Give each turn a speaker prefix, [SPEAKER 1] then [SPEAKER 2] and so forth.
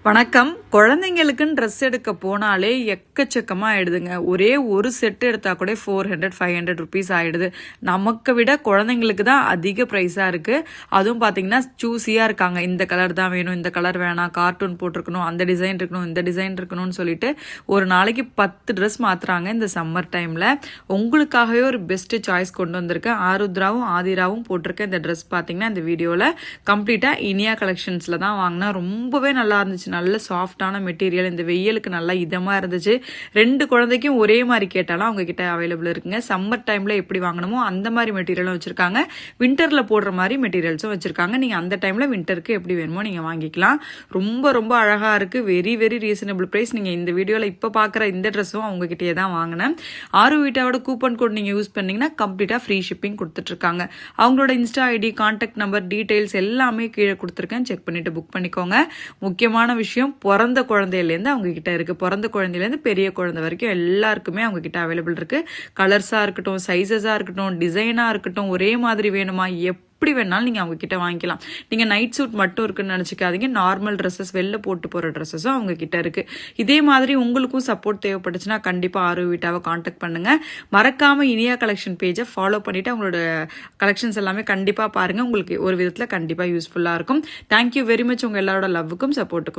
[SPEAKER 1] வணக்கம். குழந்தைங்களுக்குன்னு ட்ரெஸ் எடுக்க போனாலே எக்கச்சக்கமா ஆயிடுதுங்க. ஒரே ஒரு செட் எடுத்தா கூட 400, 500 ருபீஸ் ஆயிடுது. நமக்கு விட குழந்தைங்களுக்கு தான் அதிக ப்ரைஸா இருக்கு. அதுவும் பார்த்தீங்கன்னா சூஸியா இருக்காங்க. இந்த கலர் தான் வேணும், இந்த கலர் வேணாம், கார்ட்டூன் போட்டிருக்கணும், அந்த டிசைன் இருக்கணும், இந்த டிசைன் இருக்கணும்னு சொல்லிட்டு ஒரு நாளைக்கு 10 ட்ரெஸ் மாத்துறாங்க இந்த சம்மர் டைம்ல. உங்களுக்காகவே ஒரு பெஸ்ட் சாய்ஸ் கொண்டு வந்திருக்கேன். ஆருத்ராவும் ஆதிராவும் போட்டிருக்க இந்த ட்ரெஸ் பார்த்தீங்கன்னா இந்த வீடியோவில் கம்ப்ளீட்டாக இனியா கலெக்ஷன்ஸில் தான் வாங்கினா ரொம்பவே நல்லா இருந்துச்சு. நல்ல சாஃப்டான மெட்டீரியல், இந்த வெயிலுக்கு நல்லா இதமா இருந்துச்சு. 2 குழந்தைக்கும் ஒரே மாதிரி கேட்டாலும் அவங்க கிட்ட அவைலபிள் இருக்குங்க. சம்மர் டைம்ல எப்படி வாங்கணுமோ அந்த மாதிரி மெட்டீரியலும் வச்சிருக்காங்க. விண்டர்ல போடுற மாதிரி மெட்டீரியல்ஸும் வச்சிருக்காங்க. நீங்க அந்த டைம்ல விண்டருக்கு எப்படி வேணுமோ நீங்க வாங்கிக்கலாம். ரொம்ப ரொம்ப அழகா இருக்கு. Very very reasonable price. நீங்க இந்த வீடியோல இப்ப பாக்குற இந்த ட்ரெஸ்ஸும் அவங்க கிட்டே தான் வாங்கினேன். ஆரு வீட்டாவோட கூப்பன் கோட் நீங்க யூஸ் பண்ணீங்கன்னா கம்ப்ளீட்டா ஃப்ரீ ஷிப்பிங் கொடுத்துட்டு இருக்காங்க. அவங்களோட Insta ID, contact number, details எல்லாமே கீழே கொடுத்துருக்கேன். செக் பண்ணிட்டு புக் பண்ணிக்கோங்க. முக்கியமான விஷயம், பிறந்த குழந்தையிலேருந்து அவங்க கிட்ட இருக்கு. பிறந்த குழந்தையிலேருந்து பெரிய குழந்தை வரைக்கும் எல்லாருக்குமே அவங்க கிட்ட அவைலபிள் இருக்கு. கலர்ஸா இருக்கட்டும், சைஸஸா இருக்கட்டும், டிசைனா இருக்கட்டும், ஒரே மாதிரி வேணுமா, எப்படி வேணாலும் நீங்க அவங்க கிட்ட வாங்கிக்கலாம். நீங்க நைட் சூட் மட்டும் இருக்குன்னு நினைச்சுக்காதீங்க. நார்மல் ட்ரெஸ்ஸஸ், வெளில போட்டு போற ட்ரெஸ்ஸஸும் அவங்க கிட்ட இருக்கு. இதே மாதிரி உங்களுக்கும் சப்போர்ட் தேவைப்பட்டுச்சுன்னா கண்டிப்பா ஆரு வீட்டாவை கான்டாக்ட் பண்ணுங்க. மறக்காம இனியா கலெக்ஷன் பேஜை ஃபாலோ பண்ணிட்டு அவங்களோட கலெக்ஷன்ஸ் எல்லாமே கண்டிப்பா பாருங்க. உங்களுக்கு ஒரு விதத்துல கண்டிப்பா யூஸ்ஃபுல்லா இருக்கும். தேங்க்யூ வெரி மச் உங்க எல்லாரோட லவ்வுக்கும் சப்போர்ட்டுக்கும்.